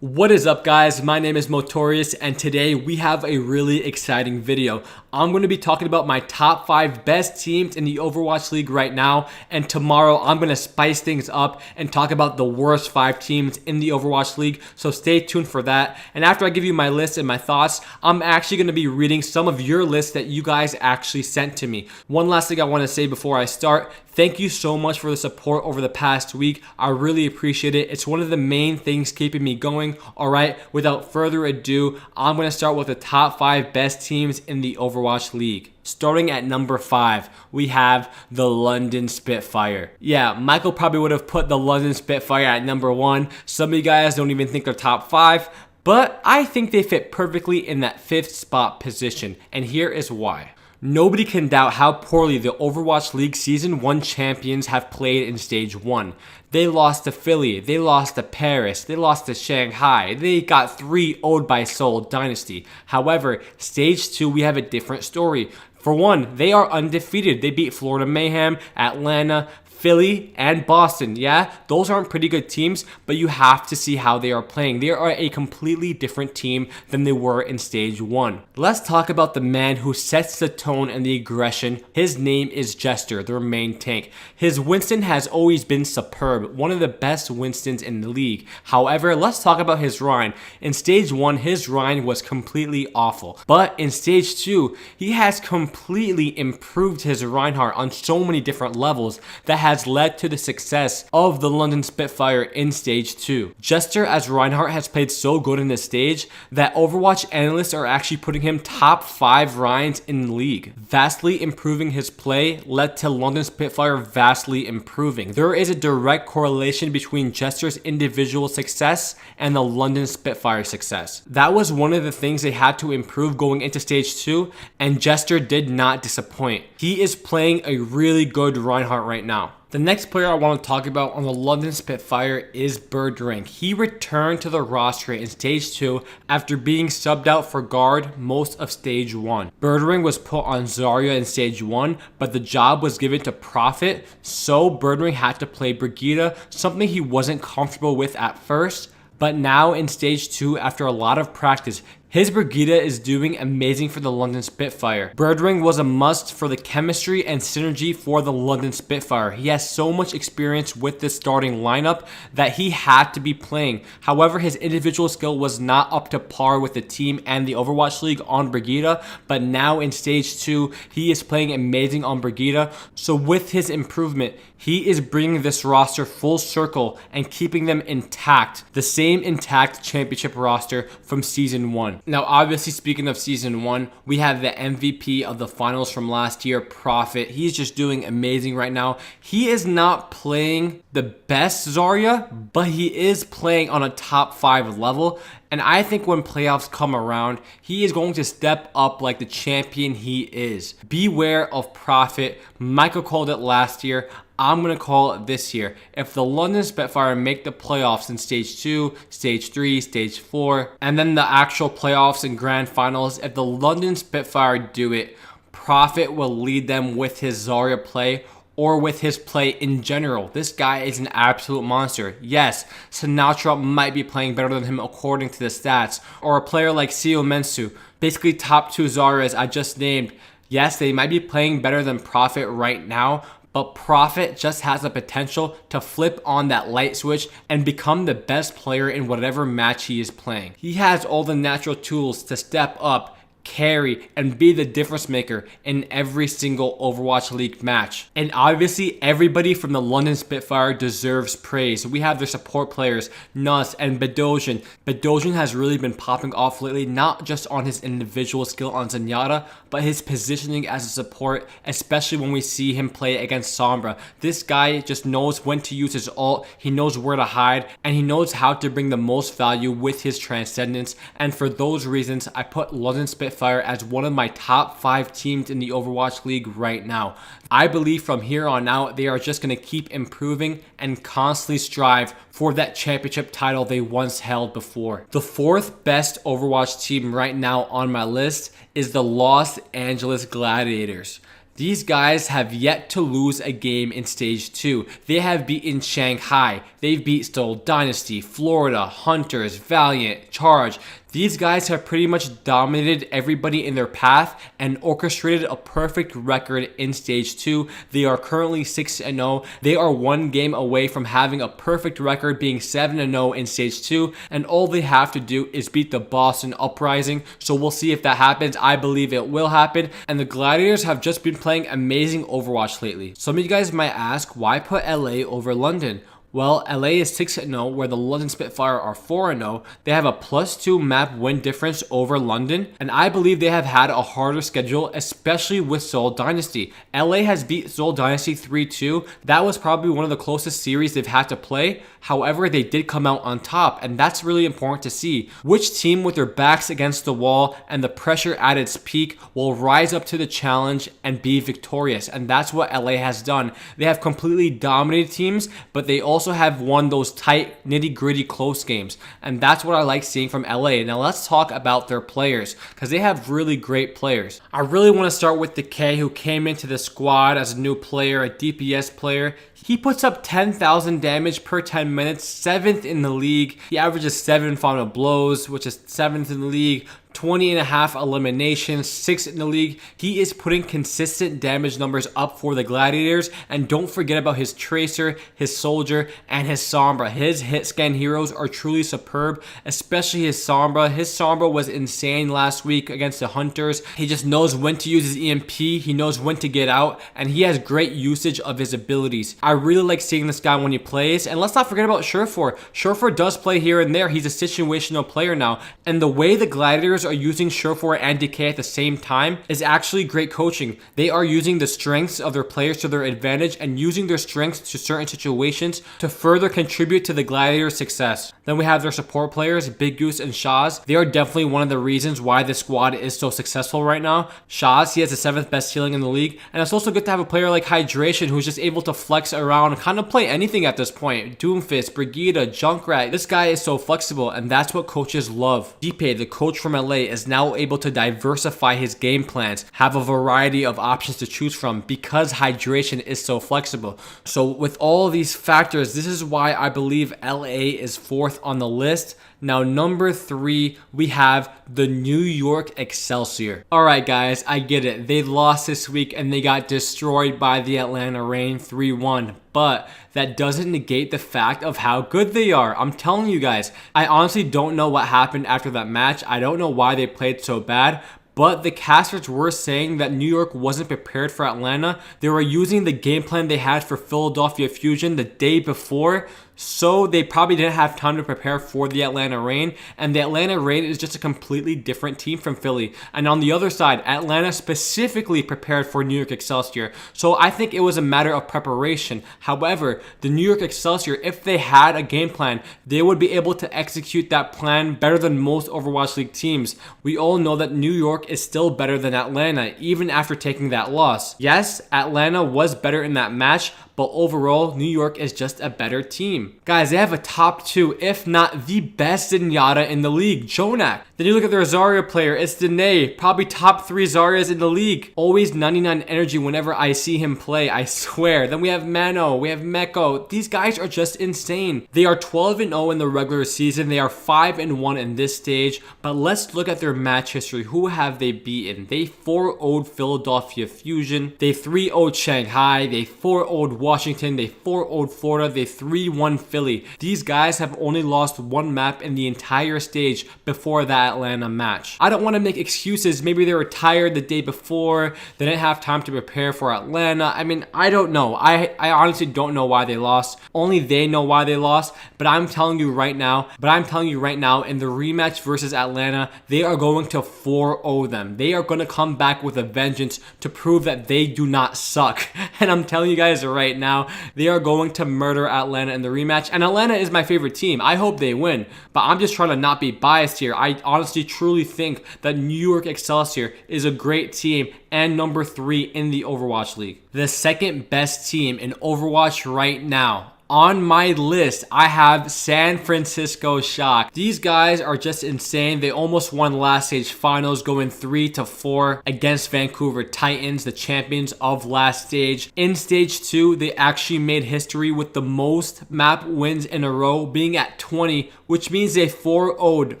What is up, guys? My name is Motorius, and today we have a really exciting video. I'm going to be talking about my top 5 best teams in the Overwatch League right now, and tomorrow I'm going to spice things up and talk about the worst 5 teams in the Overwatch League, so stay tuned for that. And after I give you my list and my thoughts, I'm actually going to be reading some of your lists that you guys actually sent to me. One last thing I want to say before I start: thank you so much for the support over the past week. I really appreciate it. It's one of the main things keeping me going. All right, without further ado, I'm going to start with the top 5 best teams in the Overwatch League. Starting at number 5, we have the London Spitfire. Yeah, Michael probably would have put the London Spitfire at number 1. Some of you guys don't even think they're top 5, but I think they fit perfectly in that 5th spot position, and here is why. Nobody can doubt how poorly the Overwatch League Season 1 champions have played in Stage 1. They lost to Philly, they lost to Paris, they lost to Shanghai, they got 3-0'd by Seoul Dynasty. However, Stage 2 we have a different story. For one, they are undefeated. They beat Florida Mayhem, Atlanta, Philly, and Boston. Yeah, those aren't pretty good teams, but you have to see how they are playing. They are a completely different team than they were in Stage 1. Let's talk about the man who sets the tone and the aggression. His name is Jester, their main tank. His Winston has always been superb, one of the best Winstons in the league. However, let's talk about his Rhine. In Stage 1, his Rhine was completely awful. But in Stage 2, he has completely improved his Reinhardt on so many different levels that has led to the success of the London Spitfire in Stage 2. Jester as Reinhardt has played so good in this stage that Overwatch analysts are actually putting him top 5 Rhines in the league. Vastly improving his play led to London Spitfire vastly improving. There is a direct correlation between Jester's individual success and the London Spitfire success. That was one of the things they had to improve going into Stage 2, and Jester did not disappoint. He is playing a really good Reinhardt right now. The next player I want to talk about on the London Spitfire is Birdring. He returned to the roster in Stage 2 after being subbed out for guard most of Stage 1. Birdring was put on Zarya in Stage 1, but the job was given to Prophet, so Birdring had to play Brigida, something he wasn't comfortable with at first. But now in Stage 2, after a lot of practice, his Brigida is doing amazing for the London Spitfire. Birdring was a must for the chemistry and synergy for the London Spitfire. He has so much experience with this starting lineup that he had to be playing. However, his individual skill was not up to par with the team and the Overwatch League on Brigida, but now in Stage 2, he is playing amazing on Brigida. So with his improvement, he is bringing this roster full circle and keeping them intact. The same intact championship roster from Season 1. Now, obviously, speaking of Season 1, we have the MVP of the finals from last year, Prophet. He's just doing amazing right now. He is not playing the best Zarya, but he is playing on a top 5 level. And I think when playoffs come around, he is going to step up like the champion he is. Beware of Prophet. Michael called it last year. I'm going to call it this year. If the London Spitfire make the playoffs in Stage 2, Stage 3, Stage 4, and then the actual playoffs and grand finals, if the London Spitfire do it, Prophet will lead them with his Zarya play or with his play in general. This guy is an absolute monster. Yes, Sinatra might be playing better than him according to the stats, or a player like Seo Mensu, basically top 2 Zaryas I just named. Yes, they might be playing better than Prophet right now, but Prophet just has the potential to flip on that light switch and become the best player in whatever match he is playing. He has all the natural tools to step up, carry, and be the difference maker in every single Overwatch League match. And obviously, everybody from the London Spitfire deserves praise. We have their support players, Nuss and Bedosian. Bedosian has really been popping off lately, not just on his individual skill on Zenyatta, but his positioning as a support, especially when we see him play against Sombra. This guy just knows when to use his ult, he knows where to hide, and he knows how to bring the most value with his transcendence. And for those reasons, I put London Spitfire as one of my top 5 teams in the Overwatch League right now. I believe from here on out, they are just going to keep improving and constantly strive for that championship title they once held before. The 4th best Overwatch team right now on my list is the Los Angeles Gladiators. These guys have yet to lose a game in Stage 2. They have beaten Shanghai, they've beat Seoul Dynasty, Florida, Hunters, Valiant, Charge. These guys have pretty much dominated everybody in their path and orchestrated a perfect record in Stage 2. They are currently 6-0. They are one game away from having a perfect record, being 7-0 in Stage 2. And all they have to do is beat the Boston Uprising. So we'll see if that happens. I believe it will happen. And the Gladiators have just been playing amazing Overwatch lately. Some of you guys might ask, why put LA over London? Well, LA is 6-0, where the London Spitfire are 4-0. They have a +2 map win difference over London, and I believe they have had a harder schedule, especially with Seoul Dynasty. LA has beat Seoul Dynasty 3-2. That was probably one of the closest series they've had to play. However, they did come out on top, and that's really important to see. Which team with their backs against the wall and the pressure at its peak will rise up to the challenge and be victorious, and that's what LA has done. They have completely dominated teams, but they also have won those tight, nitty-gritty close games, and that's what I like seeing from LA. Now let's talk about their players, because they have really great players. I really want to start with Decay, who came into the squad as a new player, a DPS player. He puts up 10,000 damage per 10 minutes, 7th in the league. He averages 7 final blows, which is 7th in the league. 20.5 eliminations, 6th in the league. He is putting consistent damage numbers up for the Gladiators. And don't forget about his Tracer, his Soldier, and his Sombra. His hit scan heroes are truly superb, especially his Sombra. His Sombra was insane last week against the Hunters. He just knows when to use his EMP, he knows when to get out, and he has great usage of his abilities. I really like seeing this guy when he plays. And let's not forget about Surefour. Surefour does play here and there. He's a situational player now. And the way the Gladiators are using Surefour and Decay at the same time is actually great coaching. They are using the strengths of their players to their advantage and using their strengths to certain situations to further contribute to the Gladiators' success. Then we have their support players, Big Goose and Shaz. They are definitely one of the reasons why this squad is so successful right now. Shaz, he has the 7th best healing in the league, and it's also good to have a player like Hydration who's just able to flex around and kind of play anything at this point. Doomfist, Brigida, Junkrat. This guy is so flexible, and that's what coaches love. Deepay, the coach from LA, is now able to diversify his game plans, have a variety of options to choose from because Hydration is so flexible. So with all these factors, this is why I believe LA is 4th on the list. Now, number 3, we have the New York Excelsior. Alright guys, I get it. They lost this week and they got destroyed by the Atlanta Reign 3-1. But that doesn't negate the fact of how good they are. I'm telling you guys, I honestly don't know what happened after that match. I don't know why they played so bad. But the casters were saying that New York wasn't prepared for Atlanta. They were using the game plan they had for Philadelphia Fusion the day before. So they probably didn't have time to prepare for the Atlanta Reign. And the Atlanta Reign is just a completely different team from Philly. And on the other side, Atlanta specifically prepared for New York Excelsior. So I think it was a matter of preparation. However, the New York Excelsior, if they had a game plan, they would be able to execute that plan better than most Overwatch League teams. We all know that New York is still better than Atlanta, even after taking that loss. Yes, Atlanta was better in that match, but overall, New York is just a better team. Guys, they have a top 2, if not the best Zenyatta in the league, Jonak. Then you look at their Zarya player, it's Danae, probably top 3 Zaryas in the league. Always 99 energy whenever I see him play, I swear. Then we have Mano, we have Meko. These guys are just insane. They are 12-0 in the regular season. They are 5-1 in this stage. But let's look at their match history. Who have they beaten? They 4-0'd Philadelphia Fusion. They 3-0'd Shanghai. They 4-0'd Washington. They 4-0'd Florida. They 3-1 Philly. These guys have only lost one map in the entire stage before that Atlanta match. I don't want to make excuses. Maybe they were tired the day before. They didn't have time to prepare for Atlanta. I mean, I don't know. I honestly don't know why they lost. Only they know why they lost. But I'm telling you right now, in the rematch versus Atlanta, they are going to 4-0 them. They are going to come back with a vengeance to prove that they do not suck. And I'm telling you guys right now, they are going to murder Atlanta in the rematch. And Atlanta is my favorite team. I hope they win. But I'm just trying to not be biased here. I honestly truly think that New York Excelsior is a great team and number 3 in the Overwatch League. The second best team in Overwatch right now On my list, I have San Francisco Shock. These guys are just insane. They almost won last stage finals, going 3-4 against Vancouver Titans, the champions of last stage. In stage 2, they actually made history with the most map wins in a row, being at 20, which means they 4-0'd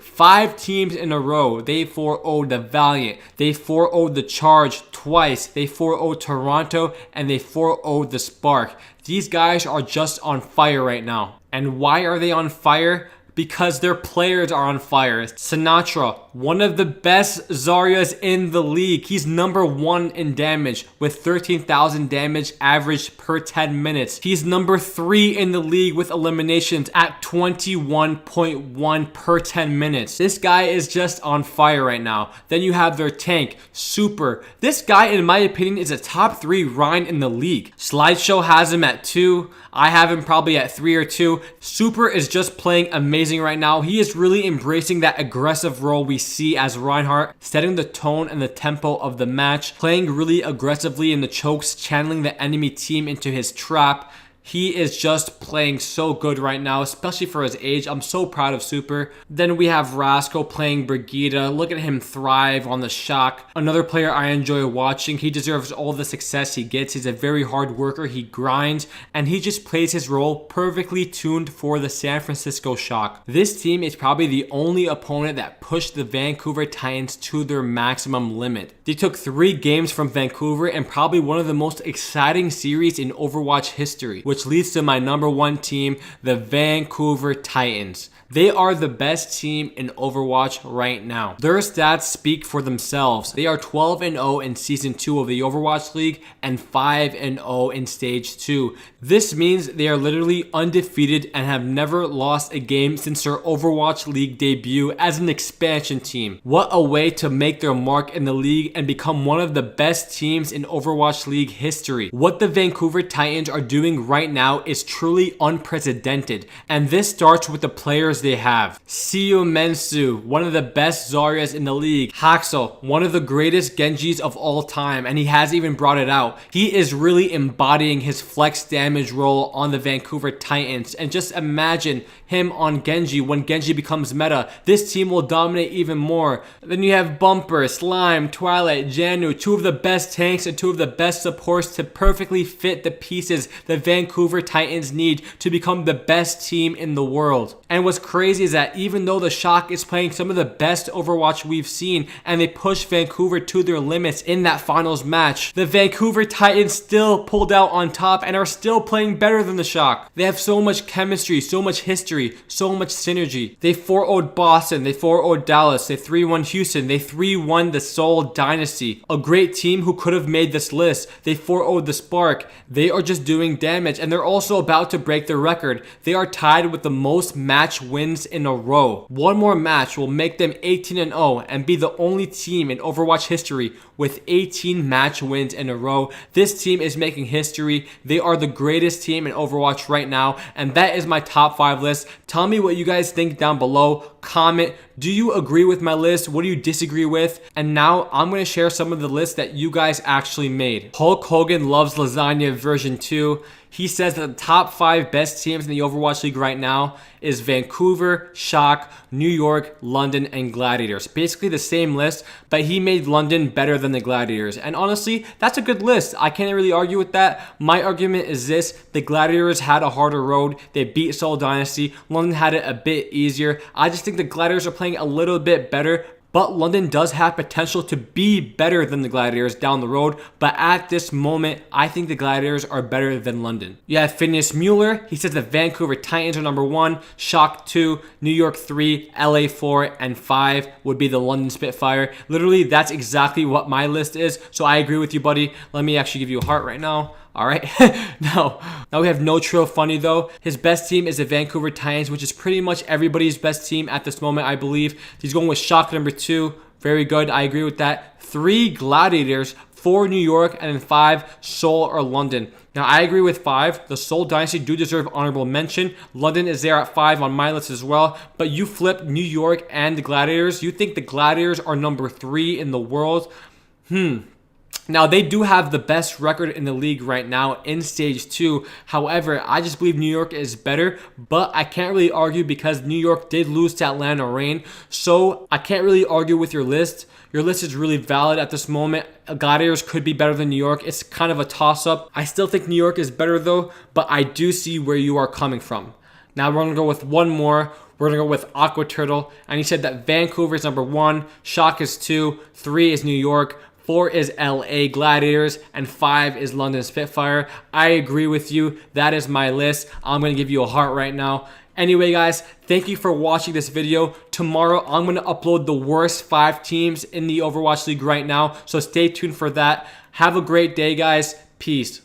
5 teams in a row. They 4-0'd the Valiant. They 4-0'd the Charge twice. They 4-0'd Toronto, and they 4-0'd the Spark. These guys are just on fire right now. And why are they on fire? Because their players are on fire. Sinatra, one of the best Zaryas in the league. He's number 1 in damage with 13,000 damage averaged per 10 minutes. He's number 3 in the league with eliminations at 21.1 per 10 minutes. This guy is just on fire right now. Then you have their tank, Super. This guy, in my opinion, is a top 3 Rhine in the league. Slideshow has him at 2. I have him probably at 3 or 2. Super is just playing amazing right now. He is really embracing that aggressive role we see as Reinhardt, setting the tone and the tempo of the match, playing really aggressively in the chokes, channeling the enemy team into his trap. He is just playing so good right now, especially for his age. I'm so proud of Super. Then we have Rasko playing Brigida. Look at him thrive on the Shock. Another player I enjoy watching. He deserves all the success he gets. He's a very hard worker. He grinds, and he just plays his role perfectly tuned for the San Francisco Shock. This team is probably the only opponent that pushed the Vancouver Titans to their maximum limit. They took 3 games from Vancouver and probably one of the most exciting series in Overwatch history, which leads to my number 1 team, the Vancouver Titans. They are the best team in Overwatch right now. Their stats speak for themselves. They are 12-0 in Season 2 of the Overwatch League and 5-0 in Stage 2. This means they are literally undefeated and have never lost a game since their Overwatch League debut as an expansion team. What a way to make their mark in the league and become one of the best teams in Overwatch League history. What the Vancouver Titans are doing right now is truly unprecedented, and this starts with the players they have. Siu Mensu, one of the best Zaryas in the league. Haxel, one of the greatest Genjis of all time, and he has even brought it out. He is really embodying his flex damage role on the Vancouver Titans, and just imagine him on Genji when Genji becomes meta. This team will dominate even more. Then you have Bumper, Slime, Twilight, Janu, 2 of the best tanks and 2 of the best supports to perfectly fit the pieces the Vancouver Titans need to become the best team in the world. And what's crazy is that even though the Shock is playing some of the best Overwatch we've seen and they pushed Vancouver to their limits in that finals match, the Vancouver Titans still pulled out on top and are still playing better than the Shock. They have so much chemistry, so much history, so much synergy. They 4-0'd Boston, they 4-0'd Dallas, they 3-1 Houston, they 3-1 the Seoul Dynasty. A great team who could have made this list. They 4-0'd the Spark. They are just doing damage, and they're also about to break their record. They are tied with the most match wins in a row. One more match will make them 18-0 and be the only team in Overwatch history with 18 match wins in a row. This team is making history. They are the greatest team in Overwatch right now, and that is my top 5 list. Tell me what you guys think down below. Comment. Do you agree with my list? What do you disagree with? And now I'm going to share some of the lists that you guys actually made. Hulk Hogan Loves Lasagna version 2. He says that the top 5 best teams in the Overwatch League right now is Vancouver, Shock, New York, London, and Gladiators. Basically the same list, but he made London better than the Gladiators. And honestly, that's a good list. I can't really argue with that. My argument is this: the Gladiators had a harder road. They beat Seoul Dynasty. London had it a bit easier. I just think the Gladiators are playing a little bit better. But London does have potential to be better than the Gladiators down the road. But at this moment, I think the Gladiators are better than London. You have Phineas Mueller. He says the Vancouver Titans are number 1, Shock 2, New York 3, LA 4, and 5 would be the London Spitfire. Literally, that's exactly what my list is. So I agree with you, buddy. Let me actually give you a heart right now. All right. now we have No Trill Funny though. His best team is the Vancouver Titans, which is pretty much everybody's best team at this moment, I believe. He's going with Shock number 2. Very good. I agree with that. 3 Gladiators, 4 New York, and then 5 Seoul or London. Now I agree with 5. The Seoul Dynasty do deserve honorable mention. London is there at 5 on my list as well. But you flip New York and the Gladiators. You think the Gladiators are number 3 in the world? Now, they do have the best record in the league right now in Stage 2. However, I just believe New York is better, but I can't really argue because New York did lose to Atlanta Reign. So I can't really argue with your list. Your list is really valid at this moment. Gladiators could be better than New York. It's kind of a toss-up. I still think New York is better though, but I do see where you are coming from. Now we're going to go with one more. We're going to go with Aqua Turtle. And he said that Vancouver is number 1, Shock is 2, 3 is New York, 4 is LA Gladiators, and 5 is London Spitfire. I agree with you. That is my list. I'm going to give you a heart right now. Anyway, guys, thank you for watching this video. Tomorrow, I'm going to upload the worst 5 teams in the Overwatch League right now, so stay tuned for that. Have a great day, guys. Peace.